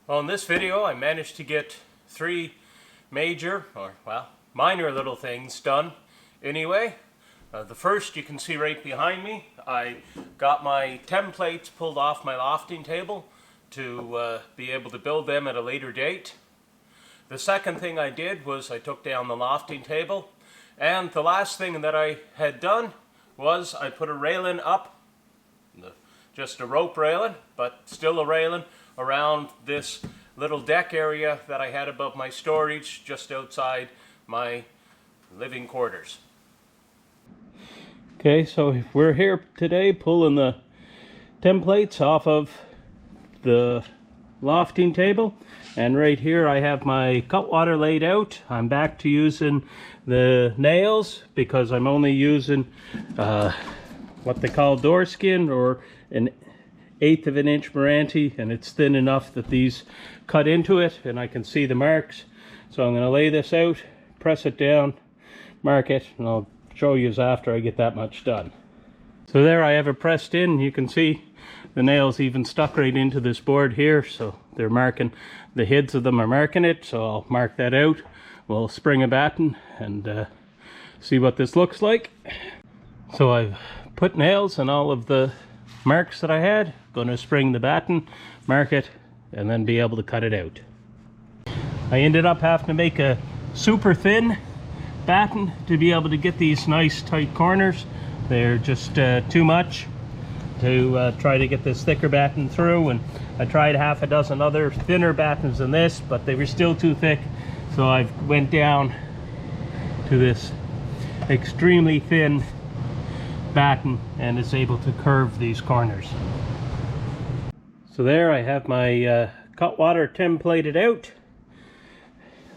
Well, in this video I managed to get three major, or well, minor little things done anyway. The first you can see right behind me. I got my templates pulled off my lofting table to be able to build them at a later date. The second thing I did was I took down the lofting table, and the last thing that I had done was I put a railing up, just a rope railing, but still a railing around this little deck area that I had above my storage just outside my living quarters. Okay, so we're here today pulling the templates off of the lofting table, and right here I have my cutwater laid out. I'm back to using the nails because I'm only using what they call door skin, or an 1/8 of an inch Meranti, and it's thin enough that these cut into it and I can see the marks. So I'm going to lay this out, press it down, mark it, and I'll show you after I get that much done. So there I have it pressed in. You can see the nails even stuck right into this board here, so they're marking, the heads of them are marking it, so I'll mark that out. We'll spring a batten and see what this looks like. So I've put nails in all of the marks that I had. Going to spring the batten, mark it, and then be able to cut it out. I ended up having to make a super thin batten to be able to get these nice tight corners. They're just too much to try to get this thicker batten through, and I tried half a dozen other thinner battens than this, but they were still too thick, so I went down to this extremely thin batten and is able to curve these corners. So there I have my cutwater templated out.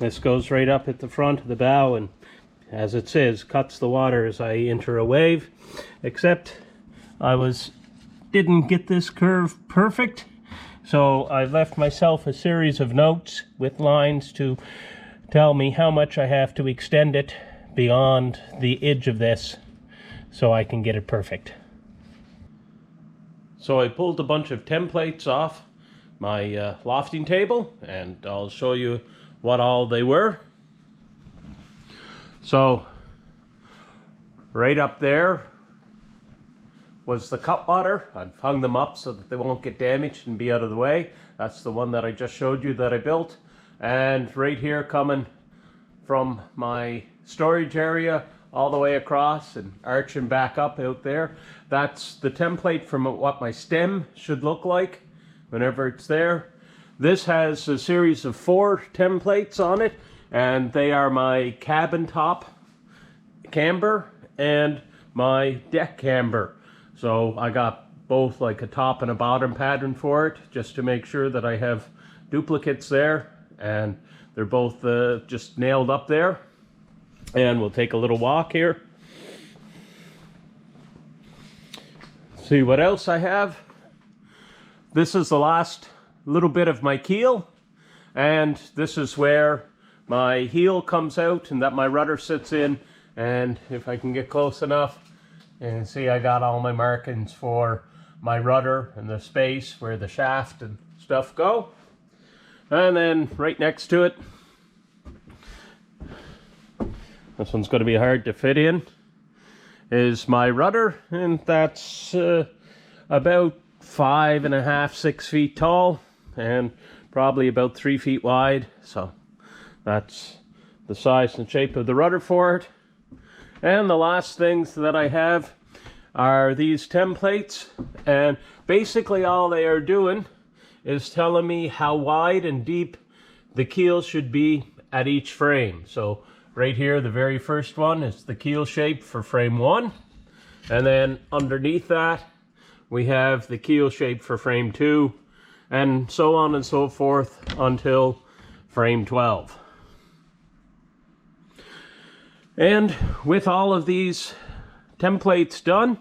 This goes right up at the front of the bow, and as it says, cuts the water as I enter a wave, except I didn't get this curve perfect, so I left myself a series of notes with lines to tell me how much I have to extend it beyond the edge of this so I can get it perfect. So I pulled a bunch of templates off my lofting table, and I'll show you what all they were. So right up there was the cutwater. I've hung them up so that they won't get damaged and be out of the way. That's the one that I just showed you that I built. And right here, coming from my storage area all the way across and arching back up out there, that's the template from what my stem should look like whenever it's there. This has a series of 4 templates on it, and they are my cabin top camber and my deck camber. So I got both like a top and a bottom pattern for it, just to make sure that I have duplicates there, and they're both just nailed up there. And we'll take a little walk here. See what else I have. This is the last little bit of my keel, and this is where my heel comes out and that my rudder sits in. And if I can get close enough, you can see I got all my markings for my rudder and the space where the shaft and stuff go. And then right next to it, this one's going to be hard to fit in, is my rudder, and that's about 5.5, 6 feet tall and probably about 3 feet wide. So that's the size and shape of the rudder for it. And the last things that I have are these templates, and basically all they are doing is telling me how wide and deep the keel should be at each frame. So right here, the very first one is the keel shape for frame 1. And then underneath that, we have the keel shape for frame 2, and so on and so forth until frame 12. And with all of these templates done,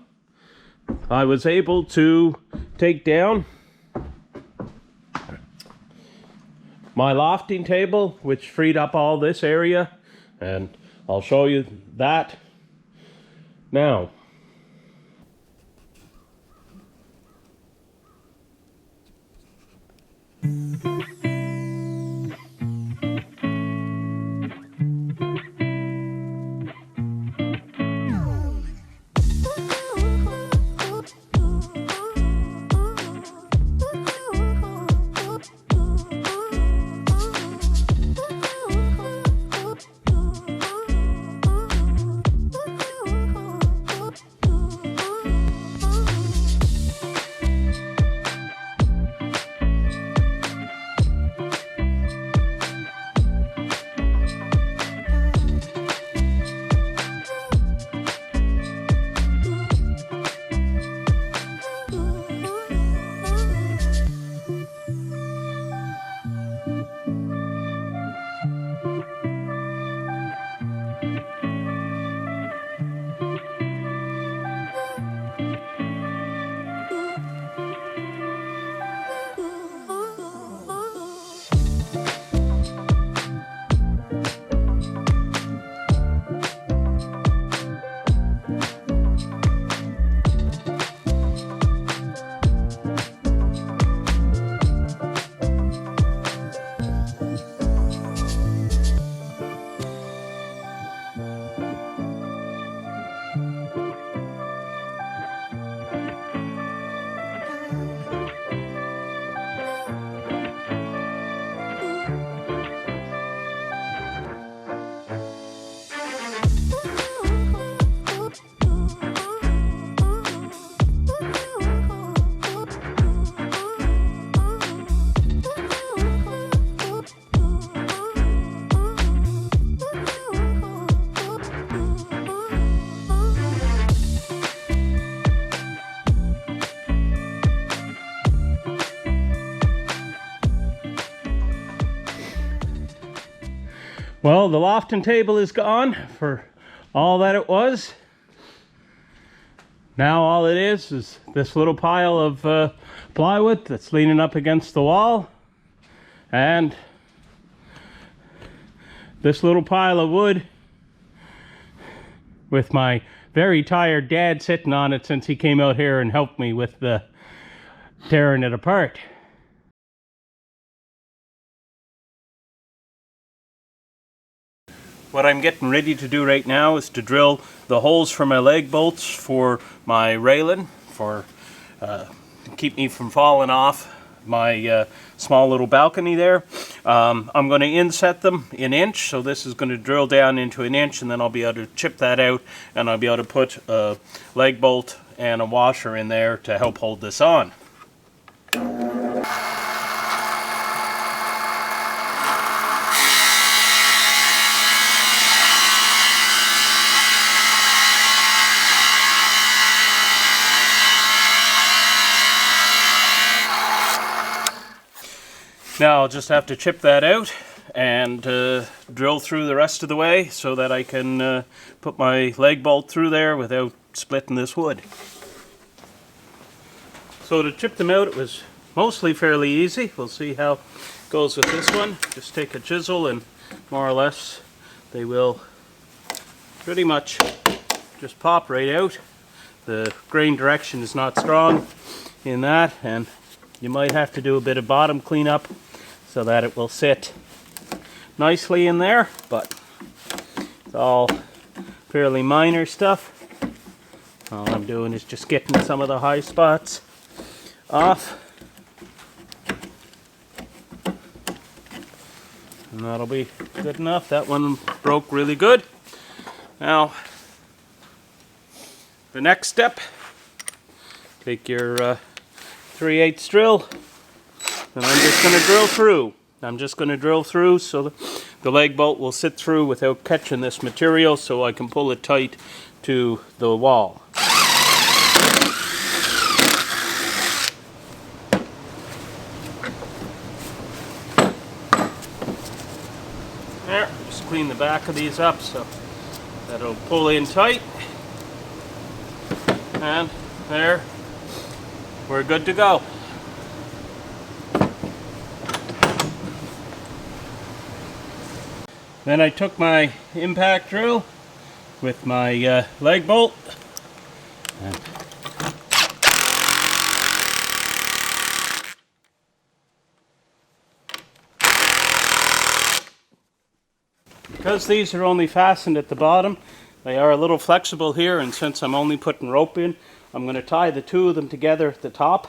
I was able to take down my lofting table, which freed up all this area, and I'll show you that now. Well, the Lofting table is gone for all that it was. Now all it is this little pile of plywood that's leaning up against the wall, and this little pile of wood with my very tired dad sitting on it since he came out here and helped me with the tearing it apart. What I'm getting ready to do right now is to drill the holes for my leg bolts for my railing, for keep me from falling off my small little balcony there. I'm going to inset them in inch, so this is going to drill down into an inch, and then I'll be able to chip that out, and I'll be able to put a leg bolt and a washer in there to help hold this on. Now I'll just have to chip that out and drill through the rest of the way so that I can put my leg bolt through there without splitting this wood. So to chip them out, it was mostly fairly easy. We'll see how it goes with this one. Just take a chisel and more or less they will pretty much just pop right out. The grain direction is not strong in that, and you might have to do a bit of bottom cleanup so that it will sit nicely in there, but it's all fairly minor stuff. All I'm doing is just getting some of the high spots off, and that'll be good enough. That one broke really good. Now the next step, take your 3/8 drill, and I'm just going to drill through. I'm just going to drill through so the leg bolt will sit through without catching this material, so I can pull it tight to the wall. There, just clean the back of these up so that it'll pull in tight. And there, we're good to go. Then I took my impact drill with my leg bolt and because these are only fastened at the bottom, they are a little flexible here, and since I'm only putting rope in, I'm going to tie the two of them together at the top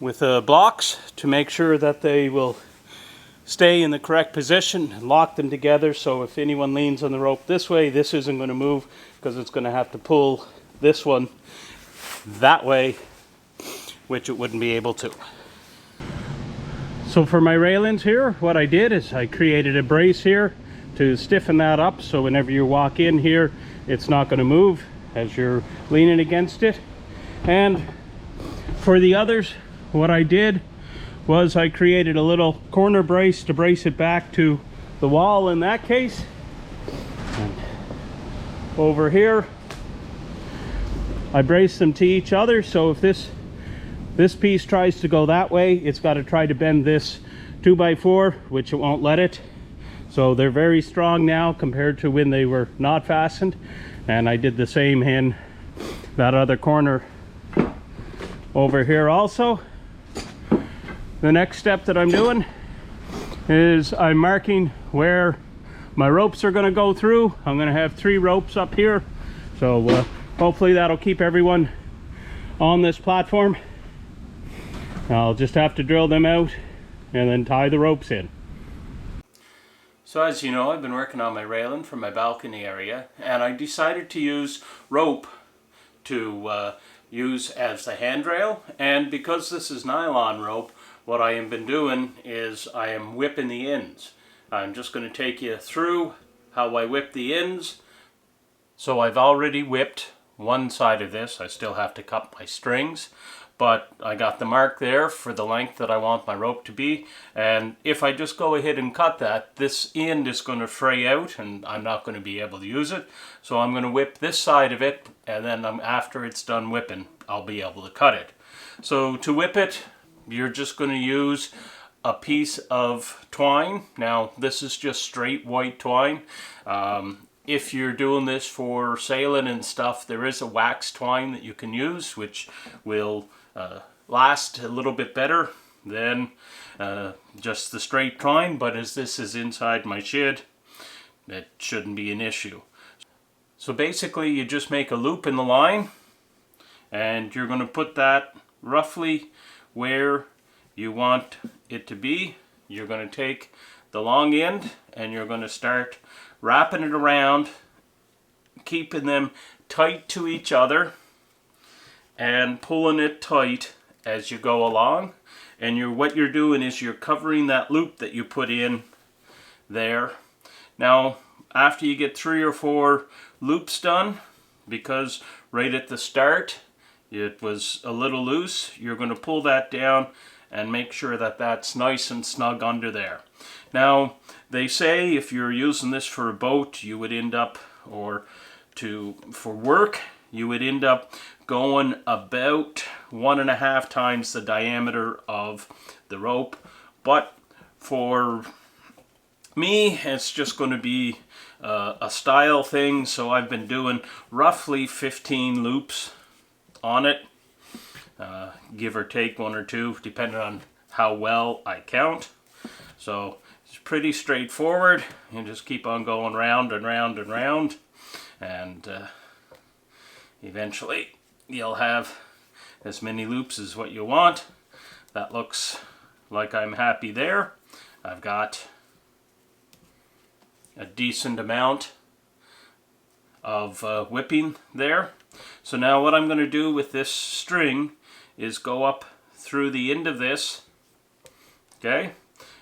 with blocks to make sure that they will stay in the correct position and lock them together, so if anyone leans on the rope this way, this isn't going to move because it's going to have to pull this one that way, which it wouldn't be able to. So for my railings here, what I did is I created a brace here to stiffen that up, so whenever you walk in here, it's not going to move as you're leaning against it. And for the others, what I did was I created a little corner brace to brace it back to the wall in that case. And over here, I brace them to each other, so if this piece tries to go that way, it's got to try to bend this 2x4, which it won't let it. So they're very strong now compared to when they were not fastened. And I did the same in that other corner over here also. The next step that I'm doing is I'm marking where my ropes are going to go through. I'm going to have 3 ropes up here, so hopefully that'll keep everyone on this platform. I'll just have to drill them out and then tie the ropes in. So as you know, I've been working on my railing for my balcony area, and I decided to use rope to use as the handrail. And because this is nylon rope, what I have been doing is I am whipping the ends. I'm just going to take you through how I whip the ends. So I've already whipped one side of this. I still have to cut my strings, but I got the mark there for the length that I want my rope to be, and if I just go ahead and cut that, this end is going to fray out and I'm not going to be able to use it. So I'm going to whip this side of it, and then after it's done whipping, I'll be able to cut it. So to whip it, you're just going to use a piece of twine. Now this is just straight white twine. If you're doing this for sailing and stuff, there is a wax twine that you can use, which will last a little bit better than just the straight twine, but as this is inside my shed, it shouldn't be an issue. So basically you just make a loop in the line, and you're going to put that roughly where you want it to be. You're going to take the long end and you're going to start wrapping it around, keeping them tight to each other and pulling it tight as you go along. And what you're doing is you're covering that loop that you put in there. Now after you get 3 or 4 loops done, because right at the start it was a little loose, you're going to pull that down and make sure that that's nice and snug under there. Now they say if you're using this for a boat, you would end up, or for work, you would end up going about 1.5 times the diameter of the rope. But for me, it's just going to be a style thing, so I've been doing roughly 15 loops on it, give or take 1 or 2 depending on how well I count. So it's pretty straightforward. You just keep on going round and round and round, and eventually you'll have as many loops as what you want. That looks like I'm happy there. I've got a decent amount of whipping there. So now what I'm going to do with this string is go up through the end of this, okay,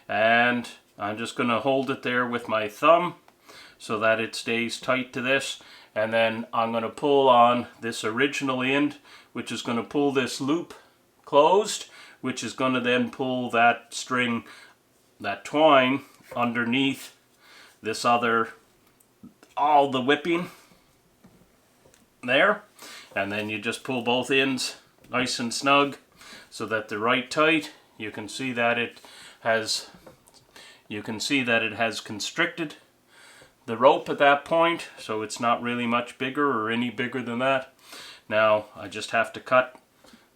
and I'm just going to hold it there with my thumb so that it stays tight to this, and then I'm going to pull on this original end, which is going to pull this loop closed, which is going to then pull that string, that twine, underneath this other, all the whipping there, and then you just pull both ends nice and snug so that they're right tight. You can see that it has constricted the rope at that point, so it's not really much bigger or any bigger than that. Now I just have to cut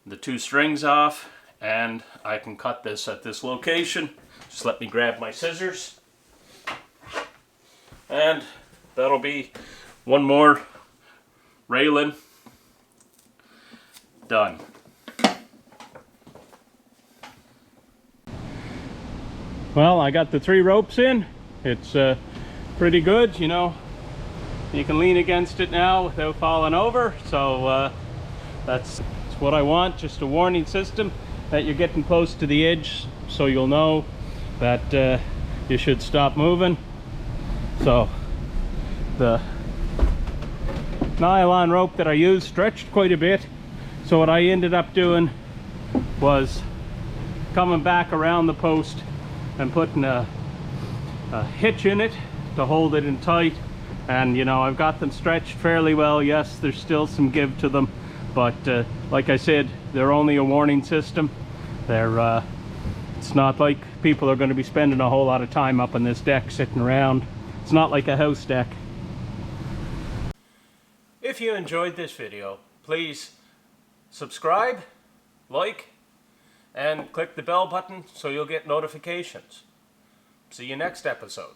the 2 strings off, and I can cut this at this location. Just let me grab my scissors, and that'll be one more railing done. Well, I got the 3 ropes in. It's pretty good, you know. You can lean against it now without falling over, so that's what I want. Just a warning system that you're getting close to the edge, so you'll know that you should stop moving. So the nylon rope that I used stretched quite a bit, so what I ended up doing was coming back around the post and putting a hitch in it to hold it in tight. And you know, I've got them stretched fairly well. Yes, there's still some give to them, but like I said, they're only a warning system. They're it's not like people are going to be spending a whole lot of time up on this deck sitting around. It's not like a house deck. If you enjoyed this video, please subscribe, like, and click the bell button so you'll get notifications. See you next episode.